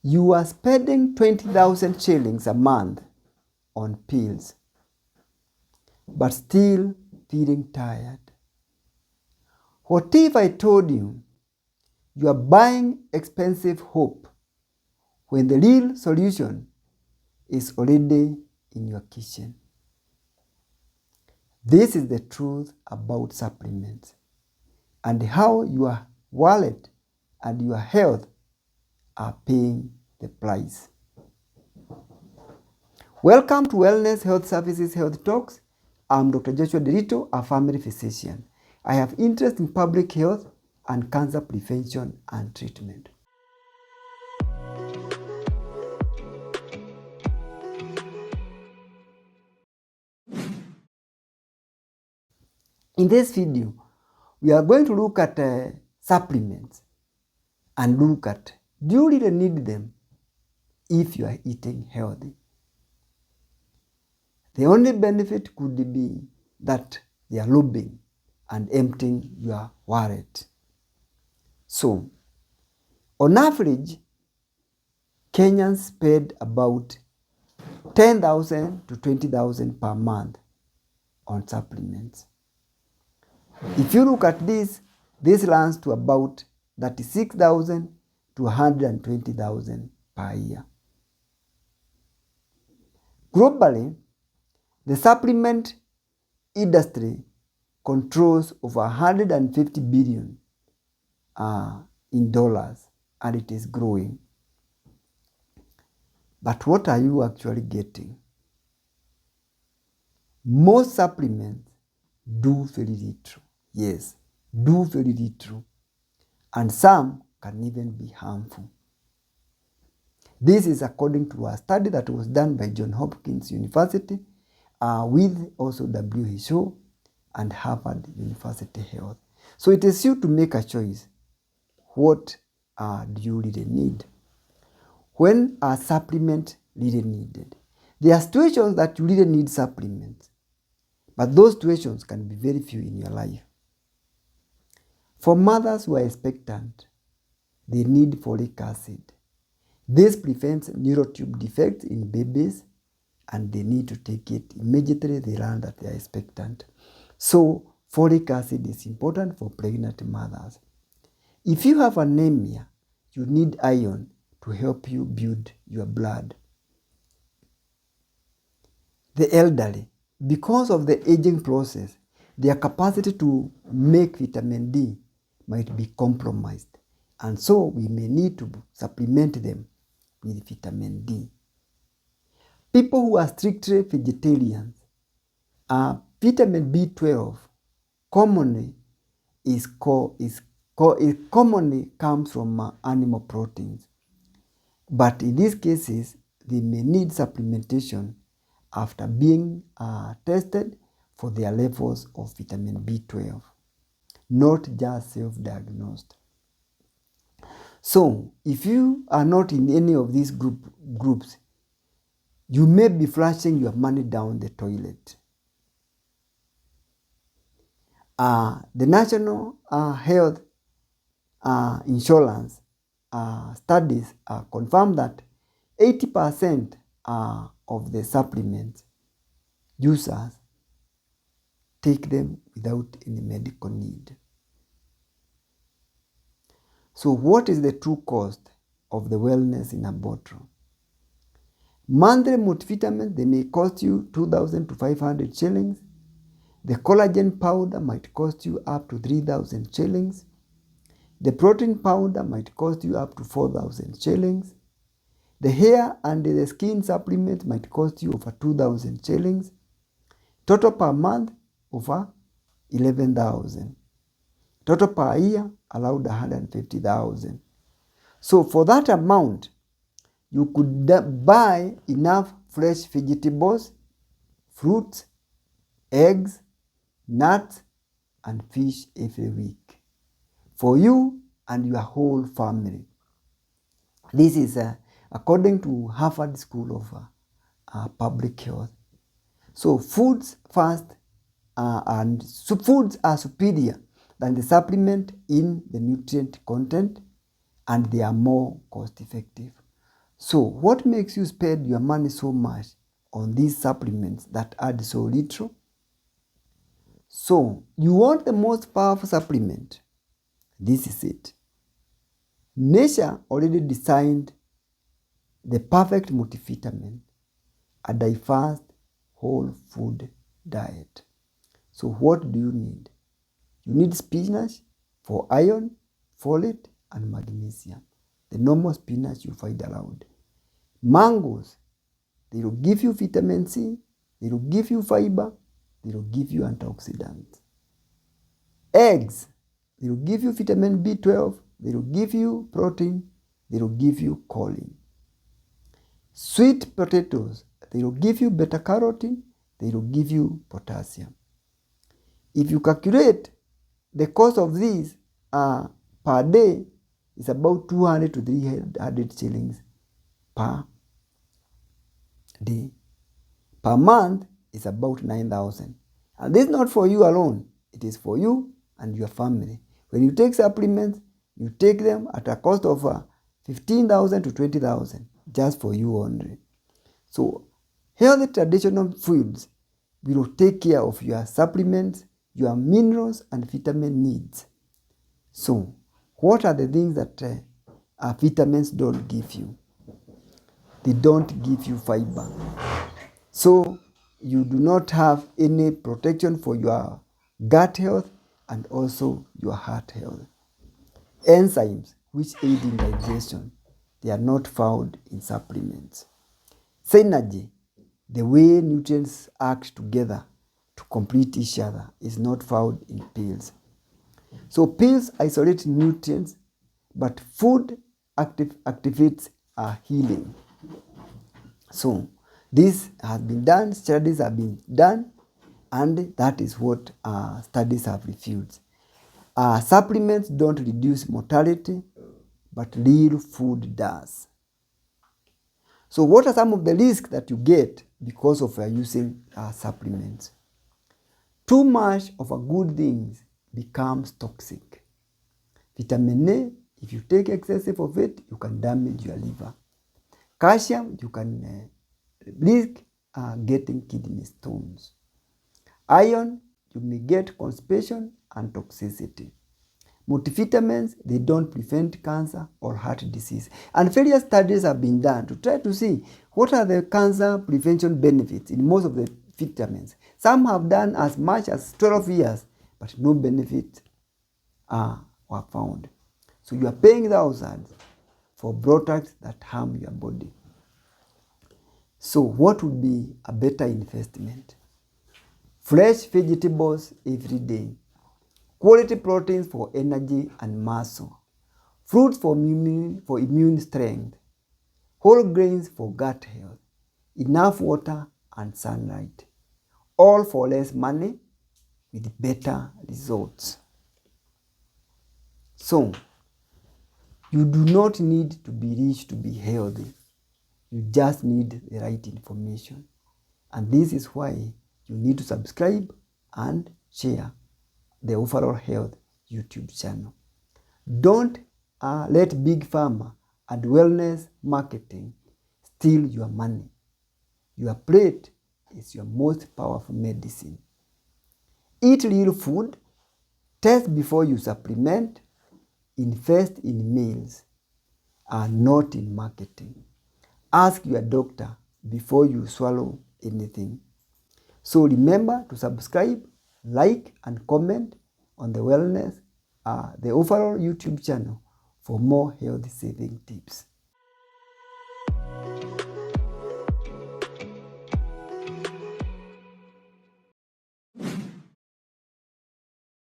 You are spending 20,000 shillings a month on pills, but still feeling tired. What if I told you you are buying expensive hope when the real solution is already in your kitchen? This is the truth about supplements and how your wallet and your health are paying the price. Welcome to Wellness Health Services Health Talks. I'm Dr. Joshua Derito, a family physician. I have interest in public health and cancer prevention and treatment. In this video, we are going to look at supplements and look at, do you really need them if you are eating healthy? The only benefit could be that they are robbing and emptying your wallet. So, on average, Kenyans spend about 10,000 to 20,000 per month on supplements. If you look at this runs to about 36,000 to 120,000 per year. Globally, the supplement industry controls over 150 billion in dollars, and it is growing. But what are you actually getting? Most supplements do very little. Yes, do very little. And some can even be harmful. This is according to a study that was done by Johns Hopkins University with also WHO and Harvard University Health. So it is you to make a choice. What do you really need? When are supplements really needed? There are situations that you really need supplements, but those situations can be very few in your life. For mothers who are expectant, they need folic acid. This prevents neurotube defects in babies, and they need to take it immediately they learn that they are expectant. So, folic acid is important for pregnant mothers. If you have anemia, you need iron to help you build your blood. The elderly, because of the aging process, their capacity to make vitamin D might be compromised, and so we may need to supplement them with vitamin D. People who are strictly vegetarians, vitamin B12 commonly comes from animal proteins, but in these cases they may need supplementation after being tested for their levels of vitamin B12, not just self-diagnosed. So, if you are not in any of these groups, you may be flushing your money down the toilet. The National Health Insurance studies confirm that 80% of the supplements users take them without any medical need. So what is the true cost of the wellness in a bottle? Monthly multivitamins, they may cost you 2,000 to 500 shillings. The collagen powder might cost you up to 3,000 shillings. The protein powder might cost you up to 4,000 shillings. The hair and the skin supplement might cost you over 2,000 shillings. Total per month, over 11,000. Total per year, allowed 150,000. So for that amount, you could buy enough fresh vegetables, fruits, eggs, nuts, and fish every week for you and your whole family. This is according to Harvard School of Public Health. So foods first, and foods are superior than the supplement in the nutrient content, and they are more cost effective. So what makes you spend your money so much on these supplements that add so little? So you want the most powerful supplement? This is it. Nature already designed the perfect multivitamin, a diverse whole food diet. So what do you need? You need spinach for iron, folate, and magnesium. The normal spinach you find around. Mangoes, they will give you vitamin C, they will give you fiber, they will give you antioxidants. Eggs, they will give you vitamin B12, they will give you protein, they will give you choline. Sweet potatoes, they will give you beta carotene, they will give you potassium. If you calculate the cost of these per day is about 200 to 300 shillings per day. Per month is about 9,000. And this is not for you alone. It is for you and your family. When you take supplements, you take them at a cost of 15,000 to 20,000 just for you only. So healthy traditional foods will take care of your supplements, your minerals and vitamin needs. So what are the things that vitamins don't give you? They don't give you fiber. So you do not have any protection for your gut health and also your heart health. Enzymes which aid in digestion, they are not found in supplements. Synergy, the way nutrients act together to complete each other, is not found in pills. So pills isolate nutrients, but food activates healing. So this has been done, studies have been done, and that is what studies have revealed. Supplements don't reduce mortality, but real food does. So what are some of the risks that you get because of using supplements? Too much of a good thing becomes toxic. Vitamin A, if you take excessive of it, you can damage your liver. Calcium, you can risk getting kidney stones. Iron, you may get constipation and toxicity. Multivitamins, they don't prevent cancer or heart disease. And various studies have been done to try to see what are the cancer prevention benefits in most of the vitamins. Some have done as much as 12 years, but no benefits were found. So you are paying thousands for products that harm your body. So what would be a better investment? Fresh vegetables every day. Quality proteins for energy and muscle. Fruits for immune strength. Whole grains for gut health. Enough water and sunlight. All for less money with better results. So, you do not need to be rich to be healthy. You just need the right information. And this is why you need to subscribe and share the Overall Health YouTube channel. Don't let big pharma and wellness marketing steal your money. Your plate is your most powerful medicine. Eat real food, test before you supplement, invest in meals and not in marketing. Ask your doctor before you swallow anything. So remember to subscribe, like and comment on the wellness, the Overall YouTube channel for more health saving tips.